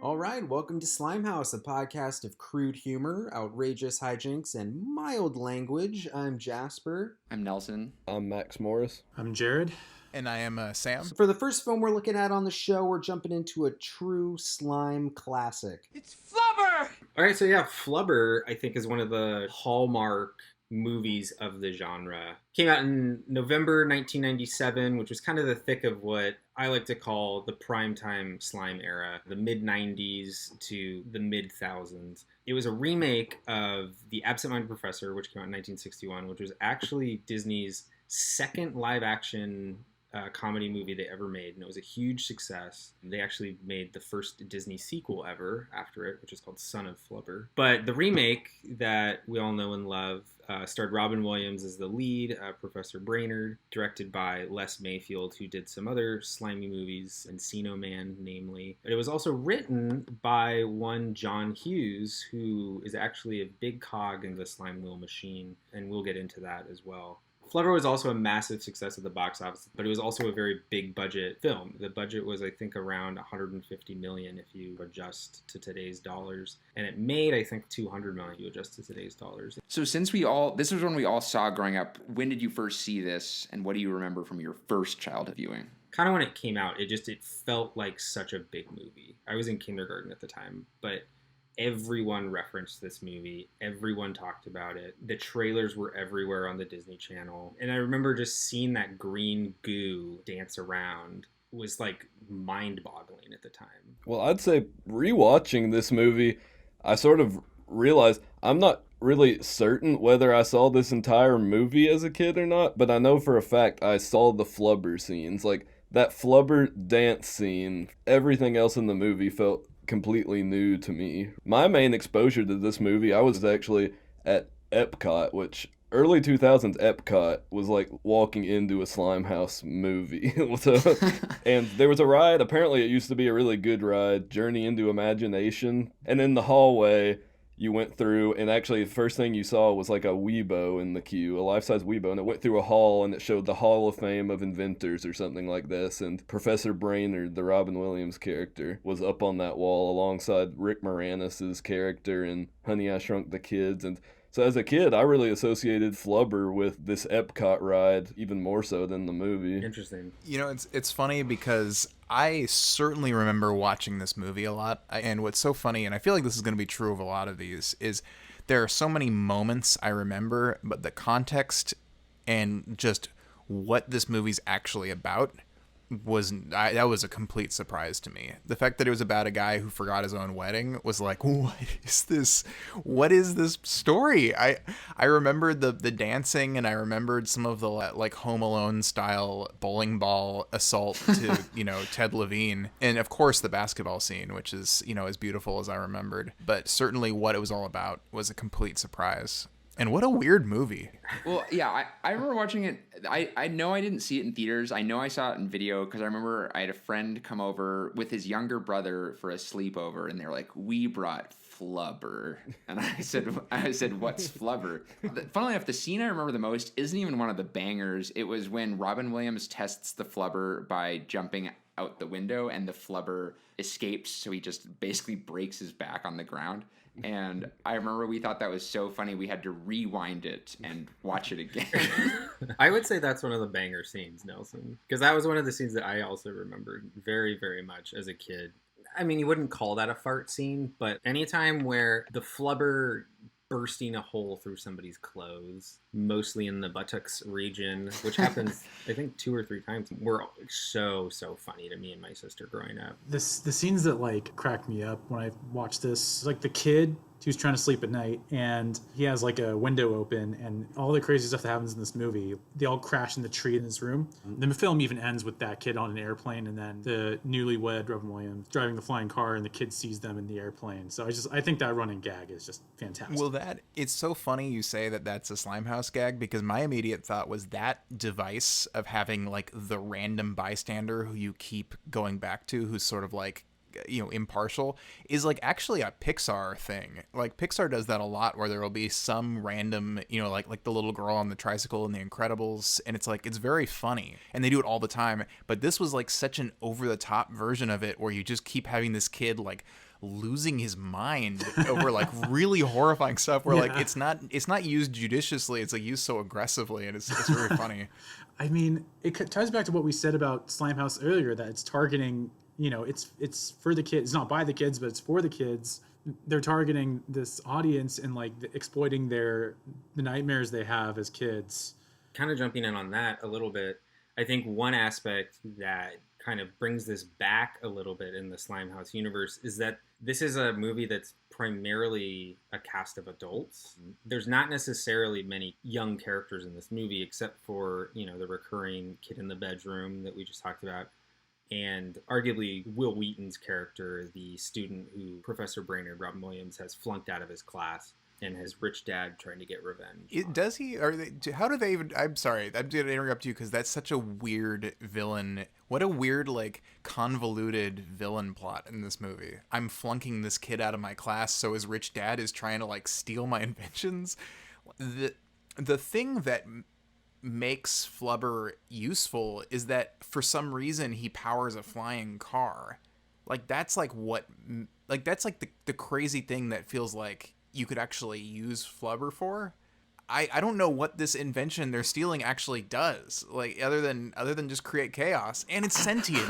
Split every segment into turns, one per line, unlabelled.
All right, welcome to Slimehouse, a podcast of crude humor, outrageous hijinks, and mild language. I'm Jasper.
I'm Nelson.
I'm Max Morris.
I'm Jared.
And I am Sam.
So for the first film we're looking at on the show, we're jumping into a true slime classic.
It's Flubber!
All right, so yeah, Flubber, I think, is one of the hallmark movies of the genre. Came out in November 1997, which was kind of the thick of what I like to call the primetime slime era, the mid-90s to the mid-thousands. It was a remake of The Absent-Minded Professor, which came out in 1961, which was actually Disney's second live-action comedy movie they ever made, and it was a huge success. They actually made the first Disney sequel ever after it, which is called Son of Flubber. But the remake that we all know and love starred Robin Williams as the lead, Professor Brainerd, directed by Les Mayfield, who did some other slimy movies, Encino Man, namely. But it was also written by one John Hughes, who is actually a big cog in the slime wheel machine, and we'll get into that as well. Flubber was also a massive success at the box office, but it was also a very big budget film. The budget was, I think, around $150 million if you adjust to today's dollars. And it made, I think, $200 million if you adjust to today's dollars.
So this was one we all saw growing up. When did you first see this, and what do you remember from your first childhood viewing?
Kind of when it came out, it felt like such a big movie. I was in kindergarten at the time, but everyone referenced this movie. Everyone talked about it. The trailers were everywhere on the Disney Channel. And I remember just seeing that green goo dance around was like mind-boggling at the time.
Well, I'd say rewatching this movie, I sort of realized I'm not really certain whether I saw this entire movie as a kid or not, but I know for a fact I saw the Flubber scenes. Like, that Flubber dance scene, everything else in the movie felt completely new to me. My main exposure to this movie, I was actually at Epcot, which early 2000s Epcot was like walking into a Slimehouse movie. And there was a ride, apparently it used to be a really good ride, Journey into Imagination, and in the hallway you went through, and actually the first thing you saw was like a Weibo in the queue, a life-size Weibo, and it went through a hall, and it showed the Hall of Fame of Inventors or something like this, and Professor Brainerd, the Robin Williams character, was up on that wall alongside Rick Moranis' character in Honey, I Shrunk the Kids, and so as a kid, I really associated Flubber with this Epcot ride, even more so than the movie.
Interesting.
You know, it's funny because I certainly remember watching this movie a lot. And what's so funny, and I feel like this is going to be true of a lot of these, is there are so many moments I remember, but the context and just what this movie's actually about that was a complete surprise to me. The fact that it was about a guy who forgot his own wedding was like, what is this story? I remembered the dancing, and I remembered some of the like Home Alone style bowling ball assault to Ted Levine, and of course the basketball scene, which is as beautiful as I remembered, but certainly what it was all about was a complete surprise. And what a weird movie.
Well, yeah, I remember watching it. I know I didn't see it in theaters. I know I saw it in video because I remember I had a friend come over with his younger brother for a sleepover, and they were like, "We brought Flubber." And I said, "What's Flubber?" Funnily enough, the scene I remember the most isn't even one of the bangers. It was when Robin Williams tests the Flubber by jumping out the window, and the Flubber escapes, so he just basically breaks his back on the ground. And I remember we thought that was so funny, we had to rewind it and watch it again.
I would say that's one of the banger scenes, Nelson, because that was one of the scenes that I also remembered very, very much as a kid. I mean, you wouldn't call that a fart scene, but anytime where the Flubber bursting a hole through somebody's clothes, mostly in the buttocks region, which happens, I think, 2 or 3 times, were so funny to me and my sister growing up.
The scenes that like cracked me up when I watched this, like the kid who's trying to sleep at night, and he has like a window open, and all the crazy stuff that happens in this movie, they all crash in the tree in his room. The film even ends with that kid on an airplane, and then the newlywed Robin Williams driving the flying car, and the kid sees them in the airplane. So I think that running gag is just fantastic.
Well, it's so funny you say that that's a Slimehouse gag, because my immediate thought was that device of having like the random bystander who you keep going back to, who's sort of like impartial, is like actually a Pixar thing. Like Pixar does that a lot, where there will be some random, like the little girl on the tricycle in The Incredibles, and it's like, it's very funny, and they do it all the time. But this was like such an over the top version of it, where you just keep having this kid like losing his mind over like really horrifying stuff where like it's not used judiciously, it's like used so aggressively, and it's very funny.
I mean, it ties back to what we said about Slimehouse earlier, that it's targeting, it's for the kids. It's not by the kids, but it's for the kids. They're targeting this audience and like exploiting the nightmares they have as kids.
Kind of jumping in on that a little bit, I think one aspect that kind of brings this back a little bit in the Slimehouse universe is that this is a movie that's primarily a cast of adults. There's not necessarily many young characters in this movie, except for, the recurring kid in the bedroom that we just talked about, and arguably Will Wheaton's character, the student who Professor Brainerd, Robin Williams, has flunked out of his class and his rich dad trying to get revenge.
Does he? How do they even? I'm sorry, I'm going to interrupt you because that's such a weird villain. What a weird, like, convoluted villain plot in this movie. I'm flunking this kid out of my class, so his rich dad is trying to like steal my inventions. The thing that makes Flubber useful is that for some reason he powers a flying car. Like that's like the crazy thing that feels like you could actually use Flubber for. I don't know what this invention they're stealing actually does, like other than just create chaos, and it's sentient.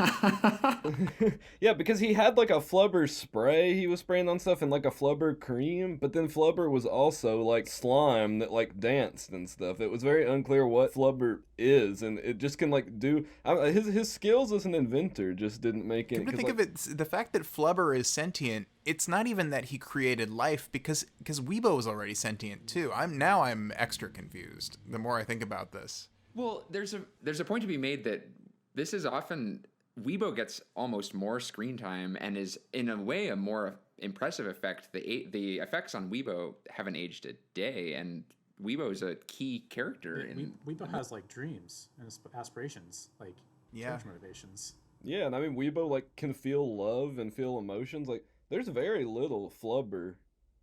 Yeah, because he had like a Flubber spray he was spraying on stuff and like a Flubber cream, but then Flubber was also like slime that like danced and stuff. It was very unclear what Flubber is, and it just can like do his skills as an inventor just didn't make it.
Come to think of it, the fact that Flubber is sentient, it's not even that he created life, because Weibo is already sentient too. I'm extra confused the more I think about this.
Well, there's a point to be made that this is often Weibo gets almost more screen time and is in a way a more impressive effect. The effects on Weibo haven't aged a day, and Weibo is a key character.
Weibo has like dreams and aspirations, like change motivations.
Yeah, and I mean Weibo like can feel love and feel emotions. Like there's very little Flubber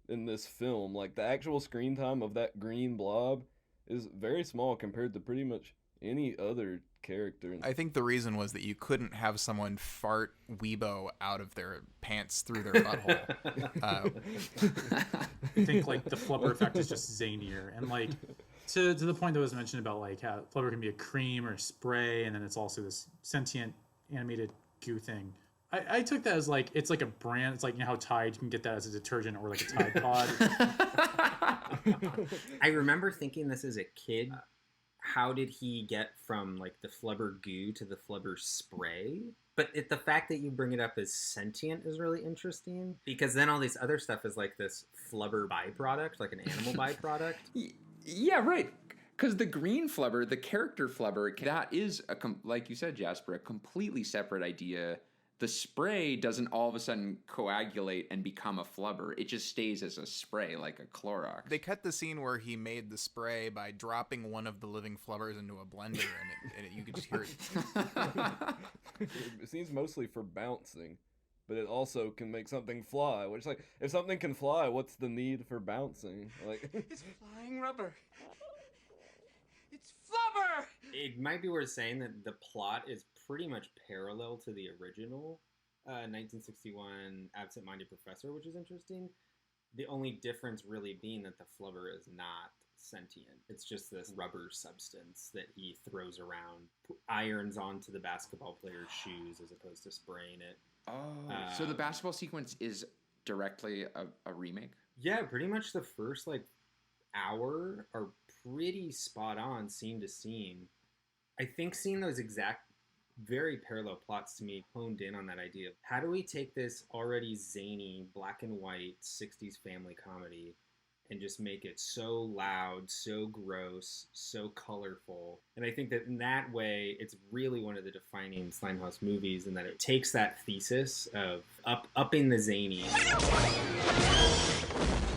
in this film. Like the actual screen time of that green blob is very small compared to pretty much any other character.
I think the reason was that you couldn't have someone fart Weibo out of their pants through their butthole.
I think like the Flubber effect is just zanier, and like to the point that was mentioned about like how Flubber can be a cream or a spray, and then it's also this sentient animated goo thing. I took that as like it's like a brand. It's like how Tide, you can get that as a detergent or like a Tide Pod.
I remember thinking this as a kid. How did he get from like the Flubber goo to the Flubber spray? But the fact that you bring it up as sentient is really interesting, because then all this other stuff is like this Flubber byproduct, like an animal byproduct.
Yeah, right. Because the green Flubber, the character Flubber, that is, like you said, Jasper, a completely separate idea. The spray doesn't all of a sudden coagulate and become a Flubber. It just stays as a spray, like a Clorox.
They cut the scene where he made the spray by dropping one of the living Flubbers into a blender, and you could just hear it.
It seems mostly for bouncing, but it also can make something fly. Which, like, if something can fly, what's the need for bouncing? Like,
it's flying rubber. It's Flubber!
It might be worth saying that the plot is pretty much parallel to the original 1961 Absent-Minded Professor, which is interesting. The only difference really being that the Flubber is not sentient. It's just this rubber substance that he throws around, irons onto the basketball player's shoes as opposed to spraying it.
Oh, so the basketball sequence is directly a remake?
Yeah, pretty much the first like hour are pretty spot on scene to scene. I think seeing those exact very parallel plots to me honed in on that idea of how do we take this already zany black and white 60s family comedy and just make it so loud, so gross, so colorful. And I think that in that way, it's really one of the defining Slimehouse movies, in that it takes that thesis of upping the zany.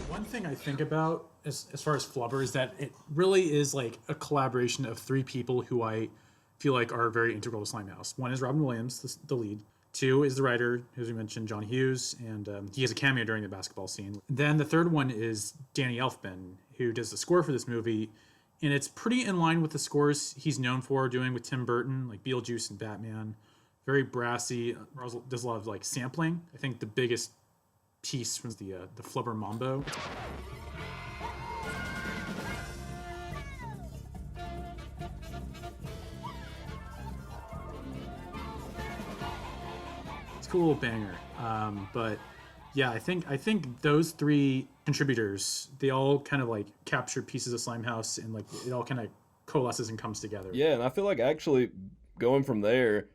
One thing I think about as far as Flubber is that it really is like a collaboration of three people who I feel like are very integral to Slimehouse. One is Robin Williams, the lead. Two is the writer, as we mentioned, John Hughes, and he has a cameo during the basketball scene. Then the third one is Danny Elfman, who does the score for this movie, and it's pretty in line with the scores he's known for doing with Tim Burton, like Beetlejuice and Batman. Very brassy, does a lot of like sampling. I think the biggest piece from the Flubber Mambo. It's a cool little banger. But yeah, I think those three contributors, they all kind of like capture pieces of Slimehouse, and like it all kind of coalesces and comes together.
Yeah, and I feel like actually going from there,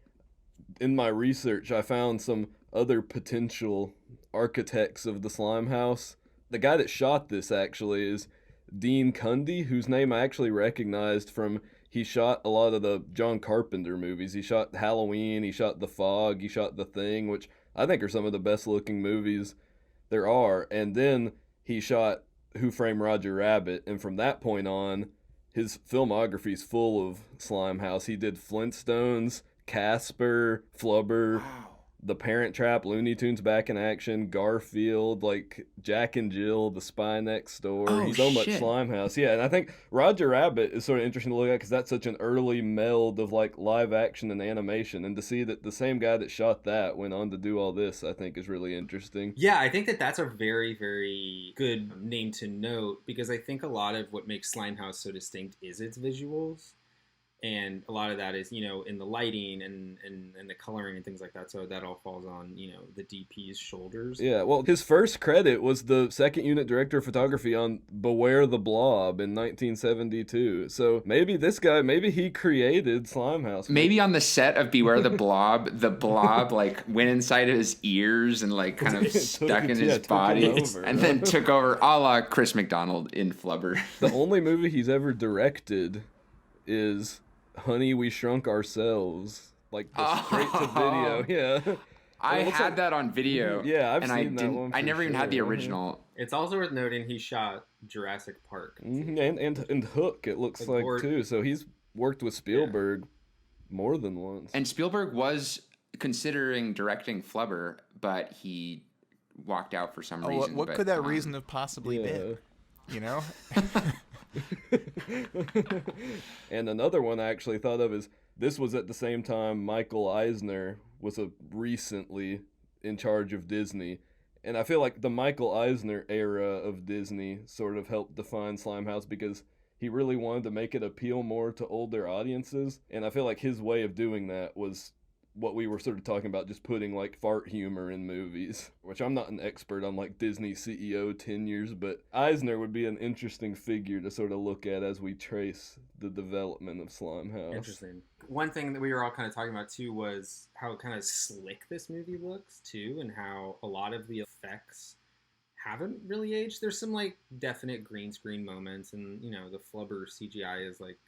in my research, I found some other potential architects of the Slimehouse. The guy that shot this actually is Dean Cundey, whose name I actually recognized from, he shot a lot of the John Carpenter movies. He shot Halloween, he shot The Fog, he shot The Thing, which I think are some of the best looking movies there are. And then he shot Who Framed Roger Rabbit, and from that point on, his filmography is full of Slimehouse. He did Flintstones, Casper, Flubber, The Parent Trap, Looney Tunes Back in Action, Garfield, like Jack and Jill, The Spy Next Door.
Oh,
He's so much
shit.
Slimehouse. Yeah, and I think Roger Rabbit is sort of interesting to look at because that's such an early meld of like live action and animation. And to see that the same guy that shot that went on to do all this, I think is really interesting.
Yeah, I think that that's a very, very good name to note, because I think a lot of what makes Slimehouse so distinct is its visuals. And a lot of that is, in the lighting and the coloring and things like that. So that all falls on, the DP's shoulders.
Yeah, well, his first credit was the second unit director of photography on Beware the Blob in 1972. So maybe this guy, maybe he created Slimehouse.
Maybe on the set of Beware the Blob like went inside of his ears and like kind of stuck in his body and then took over, a la Chris McDonald in Flubber.
The only movie he's ever directed is Honey, We Shrunk Ourselves, like the straight to video. Yeah,
I had that on video.
Yeah, I've
and
seen that one.
I never even had the
sure.
original.
It's also worth noting he shot Jurassic Park.
And Hook, it looks like too. So he's worked with Spielberg more than once.
And Spielberg was considering directing Flubber, but he walked out for some reason.
What could that reason have possibly been?
And another one I actually thought of is, this was at the same time Michael Eisner was recently in charge of Disney. And I feel like the Michael Eisner era of Disney sort of helped define Slimehouse, because he really wanted to make it appeal more to older audiences. And I feel like his way of doing that was what we were sort of talking about, just putting like fart humor in movies, which I'm not an expert on like Disney CEO tenures, but Eisner would be an interesting figure to sort of look at as we trace the development of Slimehouse.
Interesting. One thing that we were all kind of talking about too was how kind of slick this movie looks too, and how a lot of the effects haven't really aged. There's some like definite green screen moments, and the Flubber CGI is like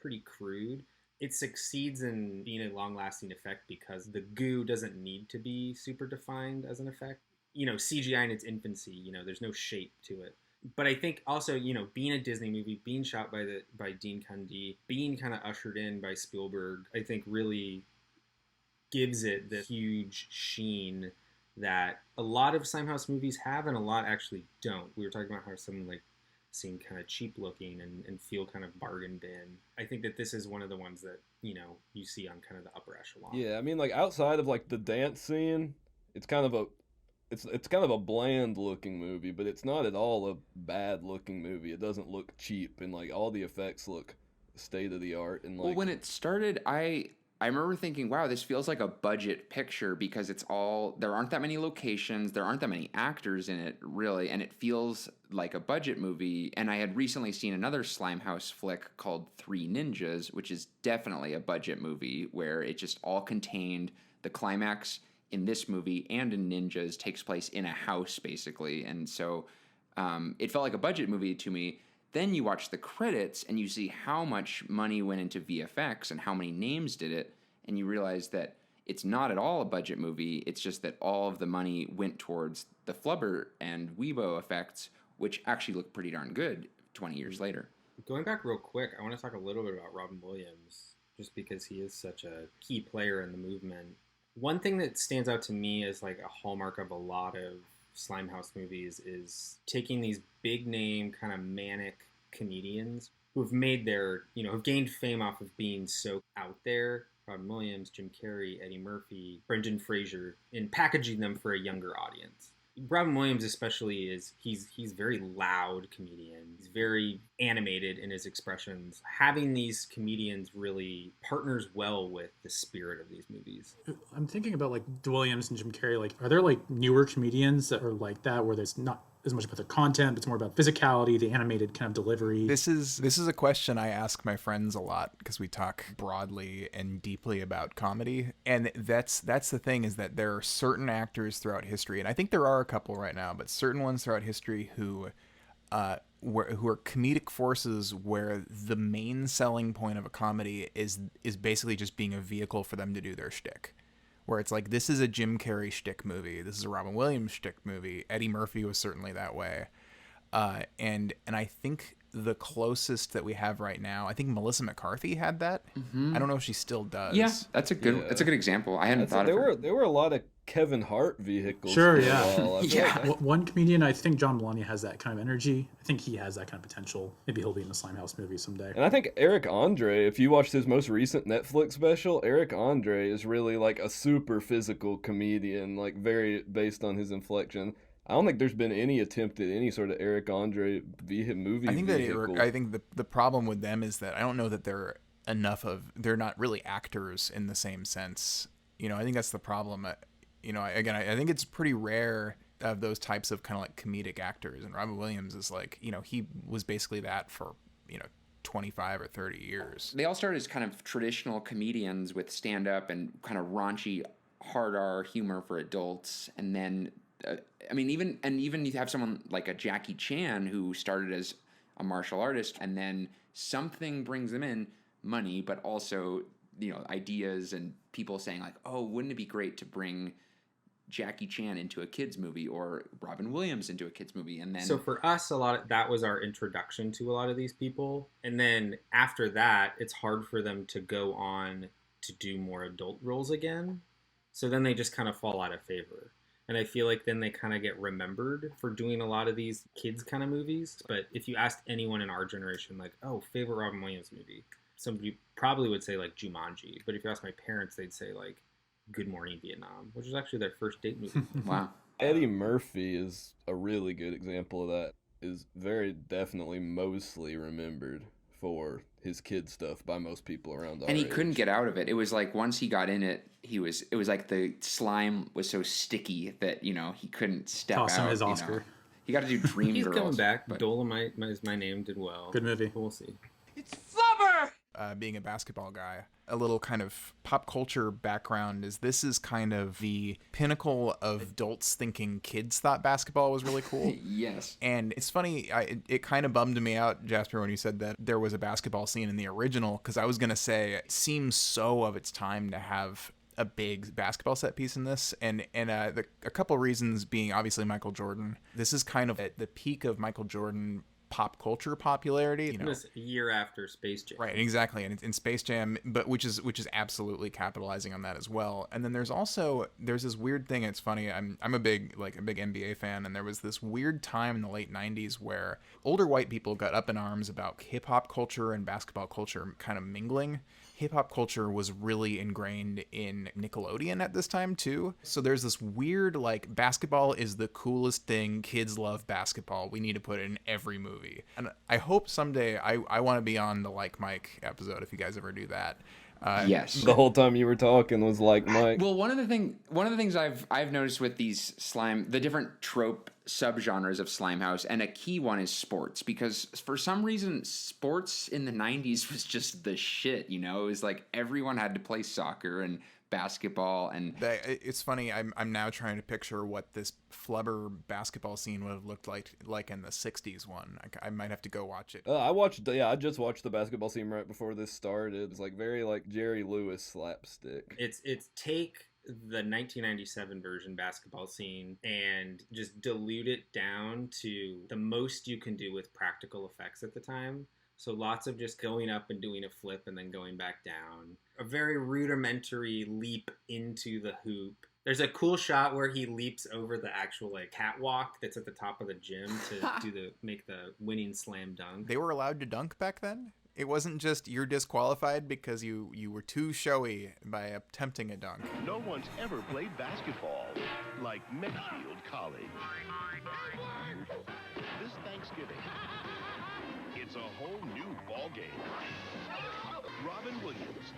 pretty crude. It succeeds in being a long-lasting effect because the goo doesn't need to be super defined as an effect. CGI in its infancy, there's no shape to it. But I think also, being a Disney movie, being shot by Dean Cundey, being kind of ushered in by Spielberg, I think really gives it the huge sheen that a lot of Slimehouse movies have and a lot actually don't. We were talking about how some like seem kind of cheap looking and feel kind of bargain bin. I think that this is one of the ones that, you see on kind of the upper echelon.
Yeah, I mean, like outside of like the dance scene, it's kind of a bland looking movie, but it's not at all a bad looking movie. It doesn't look cheap, and like all the effects look state of the art. And like,
well, when it started, I remember thinking, wow, this feels like a budget picture, because there aren't that many locations, there aren't that many actors in it, really, and it feels like a budget movie. And I had recently seen another Slimehouse flick called Three Ninjas, which is definitely a budget movie, where it just all contained the climax in this movie and in Ninjas takes place in a house, basically. And so it felt like a budget movie to me. Then you watch the credits and you see how much money went into VFX and how many names did it, and you realize that it's not at all a budget movie. It's just that all of the money went towards the Flubber and Weibo effects, which actually look pretty darn good 20 years later.
Going back real quick, I want to talk a little bit about Robin Williams, just because he is such a key player in the movement. One thing that stands out to me as like a hallmark of a lot of Slimehouse movies is taking these big name kind of manic comedians who've made have gained fame off of being so out there, Robin Williams, Jim Carrey, Eddie Murphy, Brendan Fraser, and packaging them for a younger audience. Robin Williams especially he's very loud comedian. He's very animated in his expressions. Having these comedians really partners well with the spirit of these movies.
I'm thinking about like Williams and Jim Carrey. Like, are there like newer comedians that are like that, where there's not as much about the content, but it's more about physicality, the animated kind of delivery?
This is a question I ask my friends a lot because we talk broadly and deeply about comedy, and that's the thing, is that there are certain actors throughout history, and I think there are a couple right now, but certain ones throughout history who are comedic forces, where the main selling point of a comedy is basically just being a vehicle for them to do their shtick. Where it's like, this is a Jim Carrey shtick movie, this is a Robin Williams shtick movie. Eddie Murphy was certainly that way, and I think the closest that we have right now, I think Melissa McCarthy had that. I don't know if she still does.
Yeah, that's a good example. I hadn't thought of her.
There were a lot of Kevin Hart vehicles.
Sure,
for a
yeah.
while. I feel like that-
One comedian, I think John Mulaney has that kind of energy. I think he has that kind of potential. Maybe he'll be in a Slimehouse movie someday.
And I think Eric Andre, if you watched his most recent Netflix special, Eric Andre is really like a super physical comedian, like very based on his inflection. I don't think there's been any attempt at any sort of Eric Andre movie.
I think
vehicle.
I think the problem with them is that I don't know that they're not really actors in the same sense. I think that's the problem. I think it's pretty rare of those types of kind of like comedic actors, and Robin Williams is like, he was basically that for 25 or 30 years.
They all started as kind of traditional comedians with stand-up and kind of raunchy, hard R humor for adults, and then even you have someone like a Jackie Chan who started as a martial artist, and then something brings them in, money, but also ideas and people saying like, oh, wouldn't it be great to bring Jackie Chan into a kids movie or Robin Williams into a kids movie? And then
so for us, that was our introduction to a lot of these people, and then after that, it's hard for them to go on to do more adult roles again. So then they just kind of fall out of favor. And I feel like then they kind of get remembered for doing a lot of these kids kind of movies. But if you asked anyone in our generation, like, oh, favorite Robin Williams movie, somebody probably would say like Jumanji. But if you ask my parents, they'd say like Good Morning Vietnam, which was actually their first date movie.
Wow.
Eddie Murphy is a really good example of that. Is very definitely mostly remembered for his kid stuff by most people around our
and he
age.
couldn't get out of it. It was like once he got in it, it was like the slime was so sticky that he couldn't step
Toss
out.
him his Oscar.
He got to do Dreamgirls.
He's coming back.
But
Dolomite is my name, did well.
Good movie.
We'll see.
It's Flubber!
Being a basketball guy, a little kind of pop culture background is this is kind of the pinnacle of adults thinking kids thought basketball was really cool.
Yes.
And it's funny, it kind of bummed me out, Jasper, when you said that there was a basketball scene in the original, because I was going to say it seems so of its time to have a big basketball set piece in this, and a couple reasons being obviously Michael Jordan. This is kind of at the peak of Michael Jordan pop culture popularity,
This a year after Space Jam,
right? Exactly, and in Space Jam, but which is absolutely capitalizing on that as well. And then there's this weird thing. It's funny. I'm a big NBA fan, and there was this weird time in the late '90s where older white people got up in arms about hip hop culture and basketball culture kind of mingling. Hip hop culture was really ingrained in Nickelodeon at this time too. So there's this weird like basketball is the coolest thing. Kids love basketball. We need to put it in every movie. And I hope someday I want to be on the Like Mike episode if you guys ever do that.
Yes.
The whole time you were talking was like Mike.
Well, one of the things I've noticed with these the different trope subgenres of Slimehouse, and a key one is sports, because for some reason sports in the 90s was just the shit. It was like everyone had to play soccer and basketball, and
it's funny. I'm now trying to picture what this Flubber basketball scene would have looked like in the '60s one. I might have to go watch it.
I just watched the basketball scene right before this started. It's like very like Jerry Lewis slapstick.
It's take the 1997 version basketball scene and just dilute it down to the most you can do with practical effects at the time. So lots of just going up and doing a flip and then going back down. A very rudimentary leap into the hoop. There's a cool shot where he leaps over the actual like catwalk that's at the top of the gym to make the winning slam dunk.
They were allowed to dunk back then It wasn't just you're disqualified because you were too showy by attempting a dunk.
No one's ever played basketball like Medfield College. This Thanksgiving, it's a whole new ball game. Robin Williams.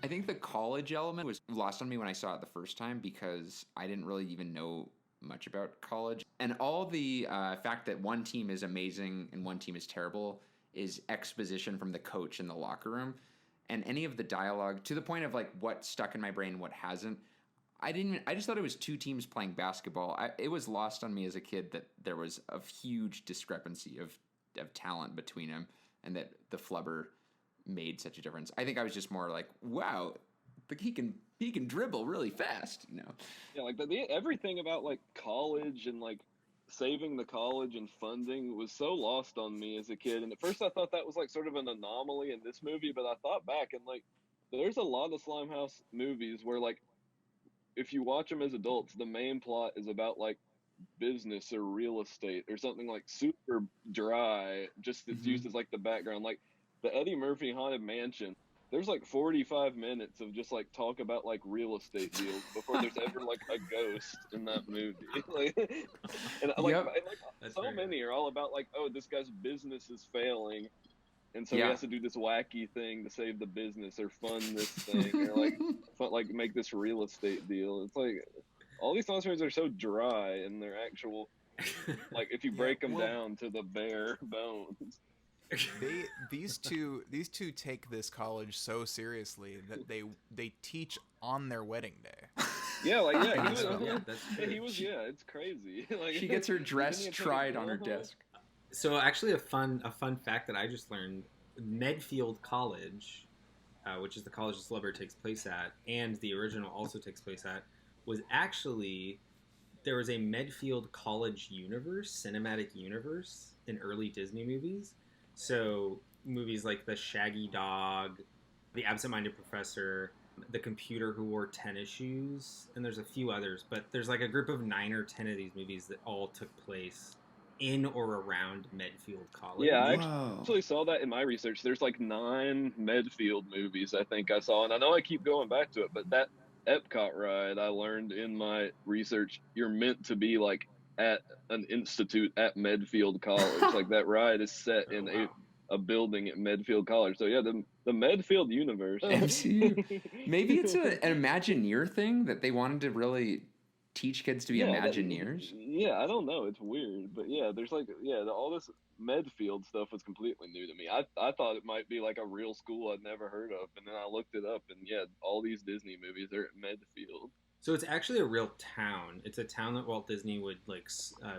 I think the college element was lost on me when I saw it the first time because I didn't really even know much about college. And all the fact that one team is amazing and one team is terrible is exposition from the coach in the locker room. And any of the dialogue, to the point of like what stuck in my brain, what hasn't, I just thought it was two teams playing basketball. It was lost on me as a kid that there was a huge discrepancy of talent between them and that the Flubber made such a difference. I think I was just more like, wow, he can dribble really fast, you know.
Yeah, like everything about like college and like saving the college and funding was so lost on me as a kid. And at first I thought that was like sort of an anomaly in this movie, but I thought back and like there's a lot of Slimehouse movies where like if you watch them as adults, the main plot is about like business or real estate or something like super dry, just it's used as like the background. Like the Eddie Murphy Haunted Mansion, there's like 45 minutes of just like talk about like real estate deals before there's ever like a ghost in that movie. So many are all about like, oh, this guy's business is failing, and so he has to do this wacky thing to save the business or fund this thing or like make this real estate deal. It's like all these monsters are so dry and they're actual like if you break them down to the bare bones.
These two take this college so seriously that they teach on their wedding day.
Yeah, like it's crazy. Like
she gets her dress tried on her desk.
So actually, a fun fact that I just learned: Medfield College, which is the college Flubber takes place at, and the original also takes place at, was actually there was a Medfield College universe, cinematic universe in early Disney movies. So movies like The Shaggy Dog, The Absent-Minded Professor, The Computer Who Wore Tennis Shoes, and there's a few others, but there's like a group of 9 or 10 of these movies that all took place in or around Medfield College.
Yeah, I actually saw that in my research. There's like 9 Medfield movies I think I saw, and I know I keep going back to it, but that Epcot ride, I learned in my research, you're meant to be like at an institute at Medfield College. Like that ride is set in a building at Medfield College. So yeah, the Medfield universe.
MCU. Maybe it's an Imagineer thing that they wanted to really teach kids to be Imagineers.
I don't know. It's weird, but yeah, there's like all this Medfield stuff was completely new to me. I thought it might be like a real school I'd never heard of, and then I looked it up, and all these Disney movies are at Medfield.
So it's actually a real town. It's a town that Walt Disney would like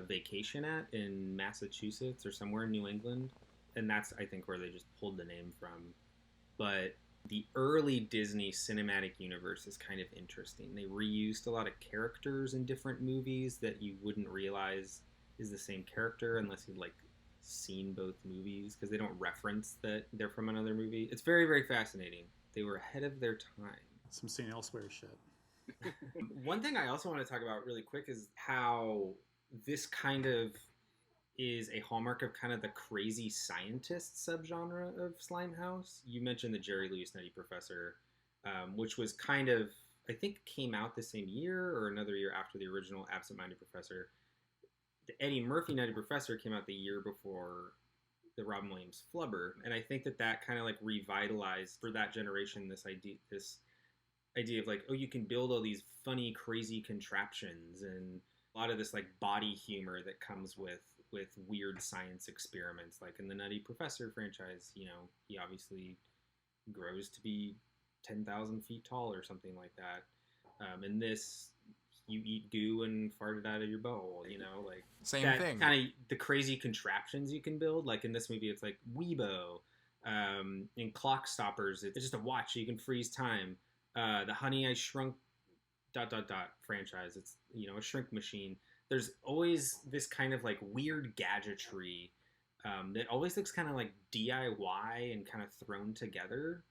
vacation at in Massachusetts or somewhere in New England, and that's I think where they just pulled the name from. But the early Disney cinematic universe is kind of interesting. They reused a lot of characters in different movies that you wouldn't realize is the same character unless you'd like seen both movies, because they don't reference that they're from another movie. It's very, very fascinating. They were ahead of their time.
Some Seen Elsewhere shit.
One thing I also want to talk about really quick is how this kind of is a hallmark of kind of the crazy scientist subgenre of Slimehouse. You mentioned the Jerry Lewis Nutty Professor, which was kind of, I think, came out the same year or another year after the original Absent-Minded Professor. The Eddie Murphy Nutty Professor came out the year before the Robin Williams Flubber, and I think that kind of like revitalized for that generation this idea of like, oh, you can build all these funny, crazy contraptions, and a lot of this like body humor that comes with weird science experiments. Like in the Nutty Professor franchise, you know, he obviously grows to be 10,000 feet tall or something like that. In this, you eat goo and fart it out of your bowl, you know, like
same thing.
Kind of the crazy contraptions you can build. Like in this movie, it's like Weibo. In Clock Stoppers, it's just a watch so you can freeze time. The Honey I Shrunk ... franchise, it's, you know, a shrink machine. There's always this kind of like weird gadgetry that always looks kind of like DIY and kind of thrown together.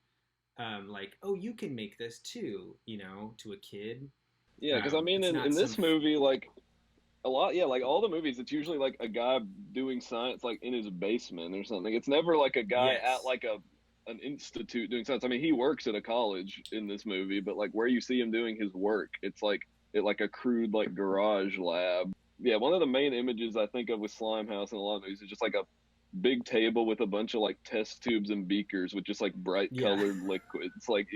Like, oh, you can make this too, you know, to a kid.
Yeah, because I mean, in this movie, like, a lot, yeah, like all the movies, it's usually like a guy doing science like in his basement or something. It's never like a guy
Yes.
at like an institute doing science. I mean, he works at a college in this movie, but like where you see him doing his work, it's like a crude like garage lab. Yeah, one of the main images I think of with Slimehouse and a lot of movies is just like a big table with a bunch of like test tubes and beakers with just like bright colored liquid. It's like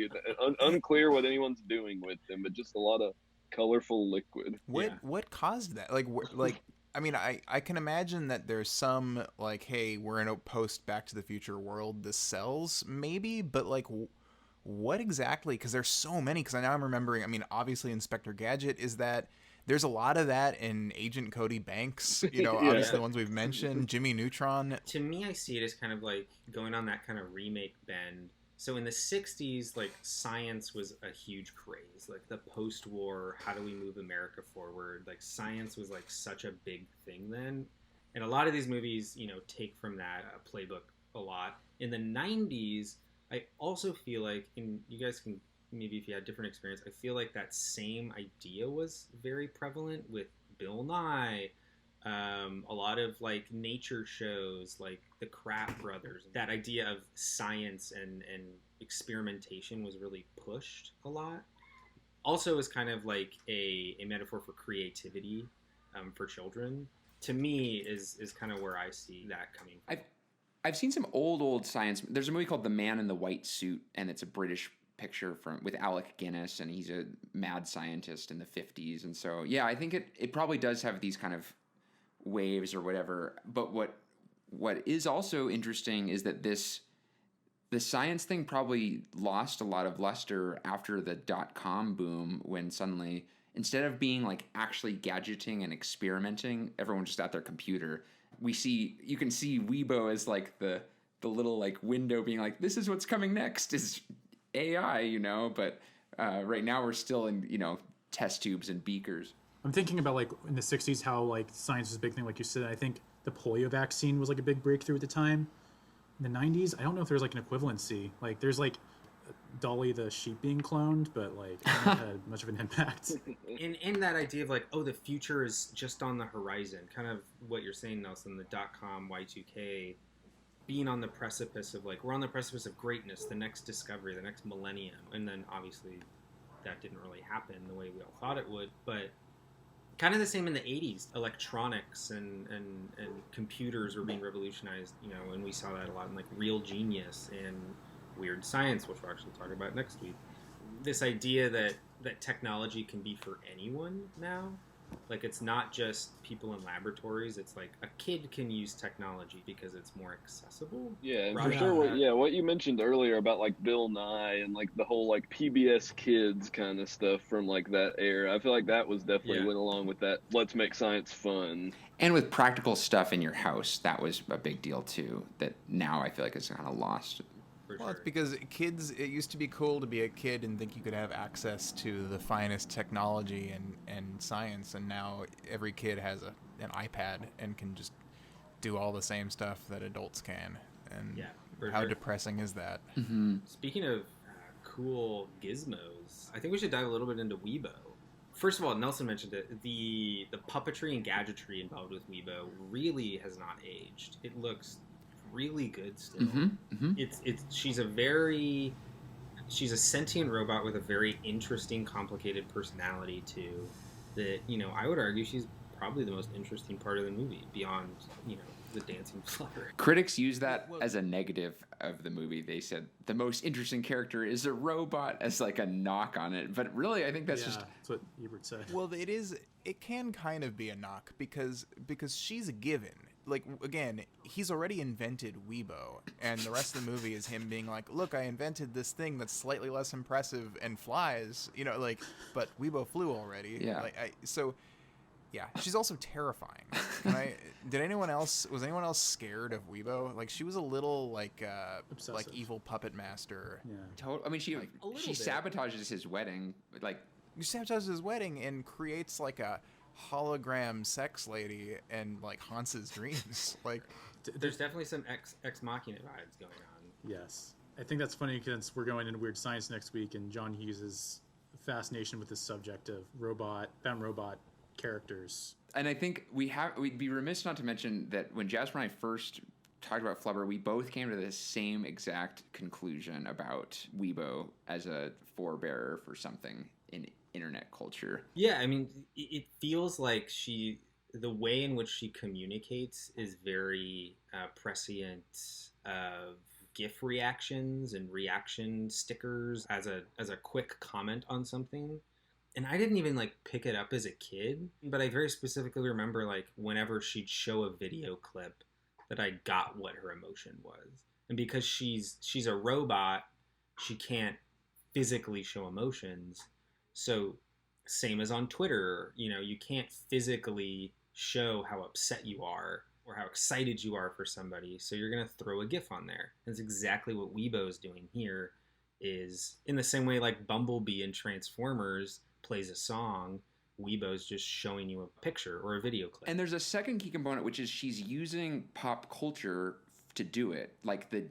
unclear what anyone's doing with them, but just a lot of colorful liquid.
What caused that? Like I mean, I can imagine that there's some like, hey, we're in a post Back to the Future world, this sells maybe, but like what exactly? Because there's so many. Because now I'm remembering. I mean, obviously Inspector Gadget is that. There's a lot of that in Agent Cody Banks. You know, obviously the ones we've mentioned. Jimmy Neutron.
To me, I see it as kind of like going on that kind of remake bend. So in the 60s, like science was a huge craze. Like the post-war, how do we move America forward? Like science was like such a big thing then. And a lot of these movies, you know, take from that playbook a lot. In the 90s, I also feel like, and you guys can maybe if you had different experience, I feel like that same idea was very prevalent with Bill Nye, a lot of like nature shows like the Kratt Brothers. That idea of science and experimentation was really pushed a lot. Also is kind of like a metaphor for creativity for children. To me is kind of where I see that coming from.
I've seen some old science. There's a movie called The Man in the White Suit, and it's a British picture with Alec Guinness, and he's a mad scientist in the 50s. And so, yeah, I think it probably does have these kind of waves or whatever. But what is also interesting is that the science thing probably lost a lot of luster after the .com boom, when suddenly, instead of being like actually gadgeting and experimenting, everyone's just at their computer. You can see Weibo as like the little like window being like, this is what's coming next is AI, you know, but right now we're still in, you know, test tubes and beakers.
I'm thinking about like in the 60s how like science was a big thing, like you said. I think the polio vaccine was like a big breakthrough at the time. In the 90s, I don't know if there's like an equivalency. Like there's like Dolly the sheep being cloned, but like I don't know if it had much of an impact.
In that idea of like, oh, the future is just on the horizon, kind of what you're saying, Nelson, the .com Y2K, being on the precipice of like, we're on the precipice of greatness, the next discovery, the next millennium. And then obviously that didn't really happen the way we all thought it would, but kind of the same in the 80s. Electronics and computers were being revolutionized, you know, and we saw that a lot in like Real Genius and Weird Science, which we'll actually talk about next week. This idea that technology can be for anyone now. Like, it's not just people in laboratories. It's like a kid can use technology because it's more accessible.
Yeah, and for sure. What you mentioned earlier about like Bill Nye and like the whole like PBS Kids kind of stuff from like that era, I feel like that was definitely went along with that. Let's make science fun.
And with practical stuff in your house, that was a big deal too. That now I feel like it's kind of lost.
Well, it's because kids, it used to be cool to be a kid and think you could have access to the finest technology and science, and now every kid has an iPad and can just do all the same stuff that adults can. And how depressing is that?
Mm-hmm.
Speaking of cool gizmos, I think we should dive a little bit into Weibo. First of all, Nelson mentioned it, the puppetry and gadgetry involved with Weibo really has not aged. It looks really good still. She's a sentient robot with a very interesting, complicated personality too. That, you know, I would argue she's probably the most interesting part of the movie beyond, you know, the dancing Flubber.
Critics use that as a negative of the movie. They said the most interesting character is a robot, as like a knock on it. But really, I think that's
that's what Ebert said.
Well, it can kind of be a knock because she's a given. Like, again, he's already invented Weibo, and the rest of the movie is him being like, look, I invented this thing that's slightly less impressive and flies, you know, like, but Weibo flew already.
Yeah.
She's also terrifying. Was anyone else scared of Weibo? Like, she was a little like evil puppet master.
Yeah.
I mean, she sabotages his wedding. Like,
she sabotages his wedding and creates like a hologram sex lady and like haunts his dreams. Like,
there's definitely some ex machina vibes going on.
Yes, I think that's funny because we're going into Weird Science next week, and John Hughes' fascination with this subject of robot characters.
And I think we'd be remiss not to mention that when Jasper and I first talked about Flubber, we both came to the same exact conclusion about Weibo as a forebearer for something in internet culture.
Yeah, I mean, it feels like the way in which she communicates is very prescient of GIF reactions and reaction stickers as a quick comment on something. And I didn't even like pick it up as a kid, but I very specifically remember like whenever she'd show a video clip that I got what her emotion was. And because she's a robot, she can't physically show emotions. So same as on Twitter, you can't physically show how upset you are or how excited you are for somebody. So you're going to throw a GIF on there. That's exactly what Weibo is doing here, is in the same way like Bumblebee in Transformers plays a song, Weibo's just showing you a picture or a video clip.
And there's a second key component, which is she's using pop culture to do it, like the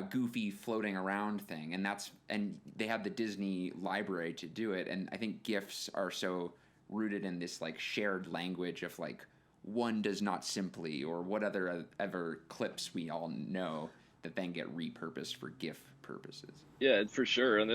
goofy floating around thing, and they have the Disney library to do it. And I think GIFs are so rooted in this like shared language of like one does not simply, or what ever clips we all know that then get repurposed for GIF purposes.
Yeah, for sure. And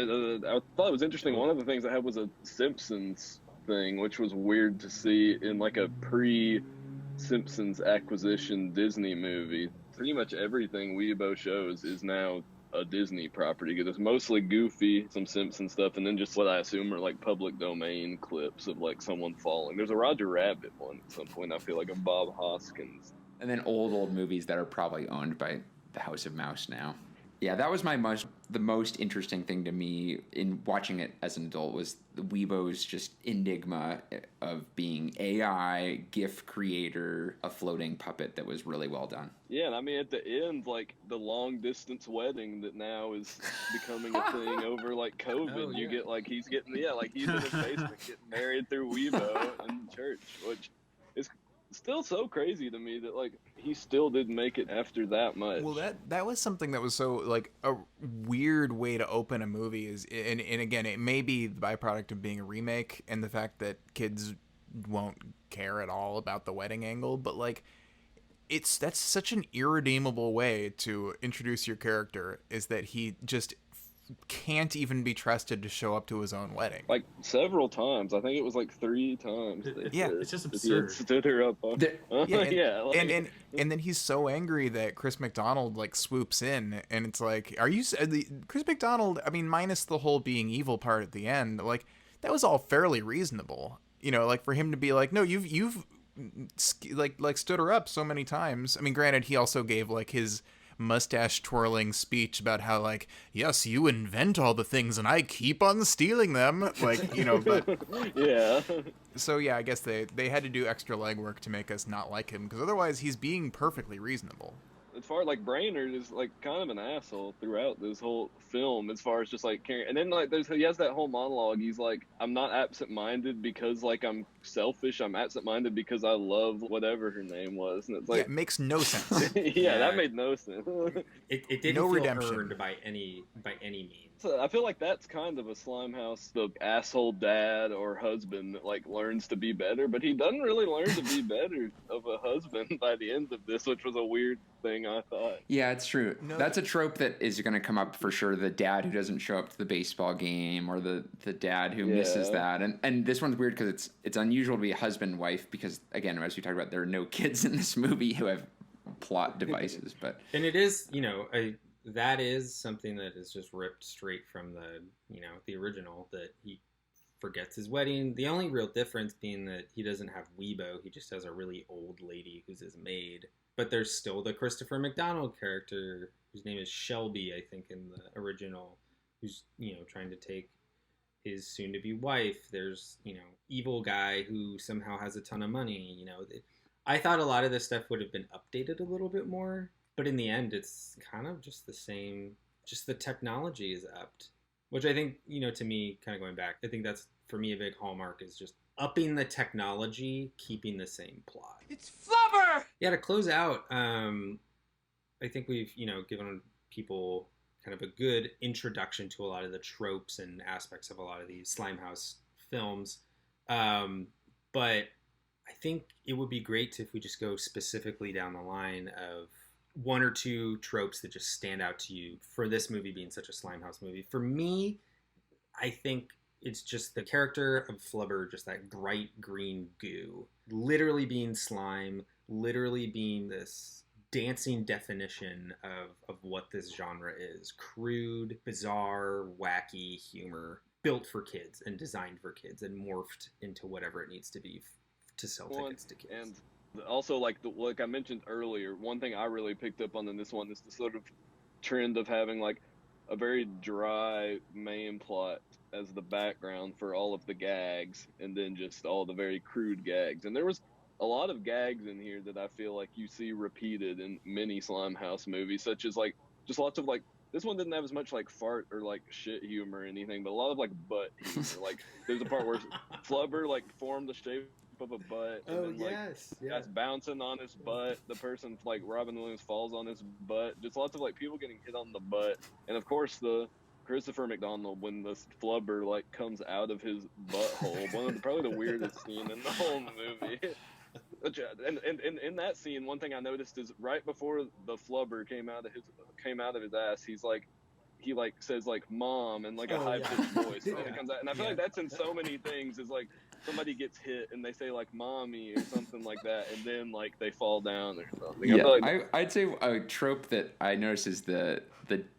I thought it was interesting. One of the things I had was a Simpsons thing, which was weird to see in like a pre-Simpsons acquisition Disney movie. Pretty much everything Weibo shows is now a Disney property, because it's mostly Goofy, some Simpsons stuff, and then just what I assume are like public domain clips of like someone falling. There's a Roger Rabbit one at some point, I feel like, of Bob Hoskins.
And then old movies that are probably owned by the House of Mouse now. Yeah, that was the most interesting thing to me in watching it as an adult, was the Weibo's just enigma of being AI, GIF creator, a floating puppet that was really well done.
Yeah, and I mean, at the end, like, the long-distance wedding that now is becoming a thing over, like, COVID.
Oh, yeah.
You get, like, he's in his basement getting married through Weibo in church, which is still so crazy to me that, like, he still didn't make it after that much.
Well, that was something that was so, like, a weird way to open a movie, and again, it may be the byproduct of being a remake and the fact that kids won't care at all about the wedding angle, but, like, that's such an irredeemable way to introduce your character, is that he just can't even be trusted to show up to his own wedding.
Like, several times. I think it was like 3 times.
Yeah,
it's just absurd.
He stood her up.
And then he's so angry that Chris McDonald like swoops in, and it's like, are you Chris McDonald? I mean, minus the whole being evil part at the end, like that was all fairly reasonable. Like for him to be like, no, you've like stood her up so many times. I mean, granted, he also gave like his mustache twirling speech about how like, yes, you invent all the things and I keep on stealing them, like, but
yeah.
So yeah, I guess they had to do extra legwork to make us not like him, because otherwise he's being perfectly reasonable.
As far like Brainerd is like kind of an asshole throughout this whole film, as far as just like caring. And then like he has that whole monologue. He's like, I'm not absent-minded because like I'm selfish. I'm absent-minded because I love whatever her name was. And it's like,
yeah, it makes no sense.
yeah, that made no sense.
It didn't
No
feel
redemption.
earned by any means.
So I feel like that's kind of a Slimehouse, the asshole dad or husband that like learns to be better, but he doesn't really learn to be better of a husband by the end of this, which was a weird thing, I thought.
Yeah, it's true. No, that's a trope that is going to come up for sure. The dad who doesn't show up to the baseball game, or the dad who misses that. And this one's weird because it's unusual to be a husband and wife, because again, as we talked about, there are no kids in this movie who have plot devices. But
and it is, that is something that is just ripped straight from the original, that he forgets his wedding. The only real difference being that he doesn't have Weibo, he just has a really old lady who's his maid. But there's still the Christopher McDonald character, whose name is Shelby, I think, in the original, who's, trying to take his soon-to-be wife. There's, evil guy who somehow has a ton of money, I thought a lot of this stuff would have been updated a little bit more, but in the end, it's kind of just the same, just the technology is upped, which I think, to me, kind of going back, I think that's, for me, a big hallmark is just upping the technology, keeping the same plot.
It's Flubber!
Yeah, to close out, I think we've, given people kind of a good introduction to a lot of the tropes and aspects of a lot of these Slimehouse films. But I think it would be great if we just go specifically down the line of one or two tropes that just stand out to you for this movie being such a Slimehouse movie. For me, I think it's just the character of Flubber, just that bright green goo, literally being slime, literally being this dancing definition of what this genre is. Crude, bizarre, wacky humor, built for kids and designed for kids and morphed into whatever it needs to be to sell tickets to kids.
And also, like I mentioned earlier, one thing I really picked up on in this one is the sort of trend of having like a very dry main plot as the background for all of the gags, and then just all the very crude gags. And there was a lot of gags in here that I feel like you see repeated in many Slimehouse movies, such as like just lots of like, this one didn't have as much like fart or like shit humor or anything, but a lot of like butt humor. Like there's a part where Flubber like formed the shape of a butt, and then like that's bouncing on his butt. The person like Robin Williams falls on his butt. Just lots of like people getting hit on the butt, and of course the Christopher McDonald when the Flubber like comes out of his butthole. One of probably the weirdest scene in the whole movie. And in that scene, one thing I noticed is right before the Flubber came out of his ass, he says like mom and like a high pitched voice when it comes out, and I feel like that's in so many things. Is like somebody gets hit and they say like mommy or something like that, and then like they fall down or something.
Yeah,
like
I'd say a trope that I notice is the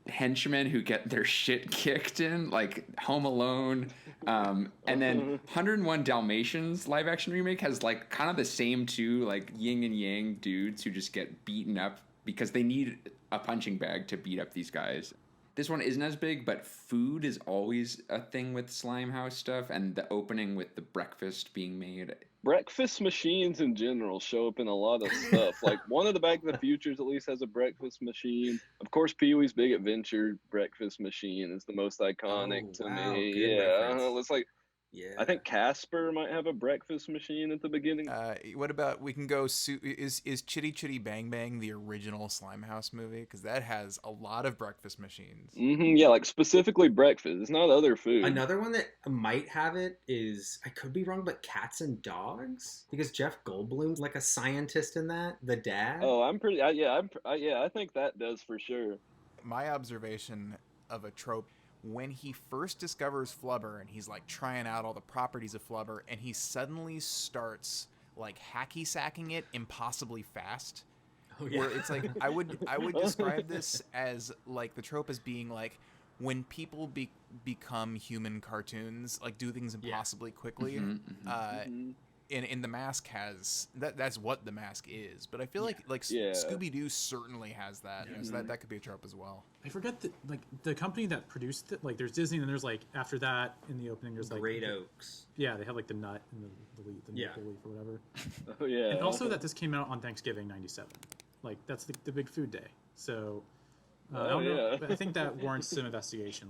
henchmen who get their shit kicked in, like Home Alone, and then 101 Dalmatians live action remake has like kind of the same two like yin and yang dudes who just get beaten up because they need a punching bag to beat up these guys. This one isn't as big, but food is always a thing with Slimehouse stuff, and the opening with the breakfast being made.
breakfast machines in general show up in a lot of stuff. Like one of the Back to the Futures at least has a breakfast machine. Of course, Pee-wee's Big Adventure breakfast machine is the most iconic to me. Yeah, it's like. Yeah, I think Casper might have a breakfast machine at the beginning.
What about we can go? Is Chitty Chitty Bang Bang the original Slimehouse movie? Because that has a lot of breakfast machines.
Yeah, like specifically breakfast. It's not other food.
Another one that might have it is, I could be wrong, but Cats and Dogs, because Jeff Goldblum's like a scientist in that, the dad.
Oh, I'm pretty. I think that does for sure.
My observation of a trope. When he first discovers Flubber and he's like trying out all the properties of Flubber, and he suddenly starts like hacky sacking it impossibly fast. Oh, yeah. Where it's like I would describe this as like the trope as being like when people become human cartoons, like do things impossibly quickly. And The Mask has that's what The Mask is, but I feel like Scooby-Doo certainly has that. So that could be a trope as well.
I forget that like the company that produced it, like there's Disney, and there's like after that in the opening there's like
Great Oaks.
Yeah, they have like the nut and the maple leaf or whatever.
Oh yeah.
And also that this came out on Thanksgiving '97, like that's the big food day. So I don't know, but I think that warrants some investigation.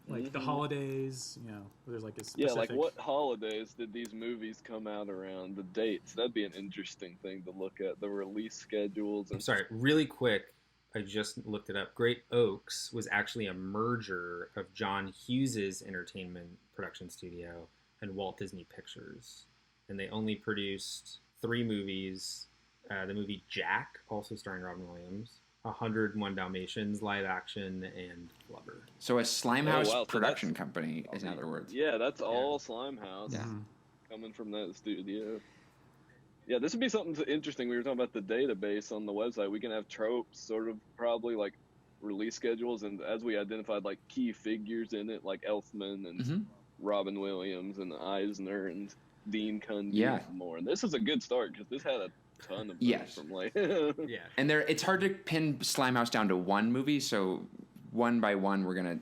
Like the holidays, you know, where there's like a specific...
like what holidays did these movies come out around? The dates. That'd be an interesting thing to look at. The release schedules.
I'm sorry, really quick. I just looked it up. Great Oaks was actually a merger of John Hughes's entertainment production studio and Walt Disney Pictures, and they only produced 3 movies. The movie Jack, also starring Robin Williams. 101 Dalmatians, live action, and Flubber.
So a Slimehouse production company, in other words.
Yeah, that's all Slimehouse coming from that studio. Yeah, this would be something interesting. We were talking about the database on the website. We can have tropes, sort of probably like release schedules, and as we identified, like key figures in it, like Elfman and Robin Williams and Eisner and Dean Cundey and more. And this is a good start because this had a ton of from like
and it's hard to pin Slimehouse down to one movie, so one by one we're gonna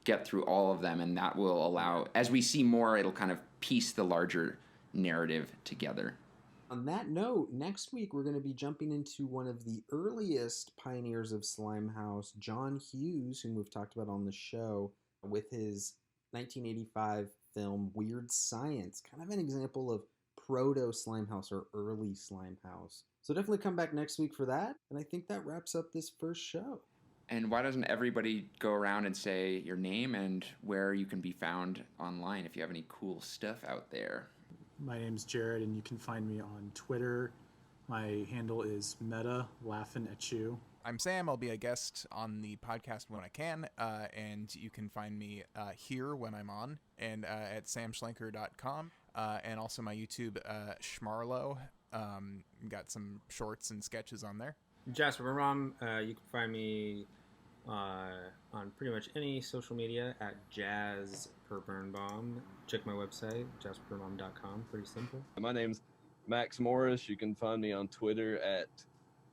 get through all of them, and that will allow, as we see more, it'll kind of piece the larger narrative together.
On that note, next week we're going to be jumping into one of the earliest pioneers of Slimehouse, John Hughes, whom we've talked about on the show, with his 1985 film Weird Science, kind of an example of proto-Slimehouse or early Slimehouse. So definitely come back next week for that. And I think that wraps up this first show.
And why doesn't everybody go around and say your name and where you can be found online if you have any cool stuff out there?
My name's Jared, and you can find me on Twitter. My handle is Meta Laughing at You.
I'm Sam. I'll be a guest on the podcast when I can, and you can find me here when I'm on, and at samschlenker.com, and also my YouTube, Schmarlo. Got some shorts and sketches on there.
Jasper Bernbaum, you can find me on pretty much any social media at Jasper Bernbaum. Check my website, jasperbernbaum.com. Pretty simple.
My name's Max Morris. You can find me on Twitter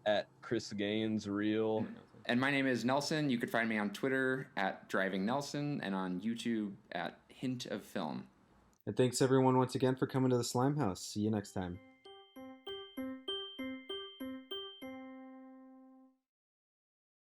at Chris Gaines Real.
And my name is Nelson. You could find me on Twitter at Driving Nelson and on YouTube at Hint of Film.
And thanks everyone once again for coming to the Slimehouse. See you next time.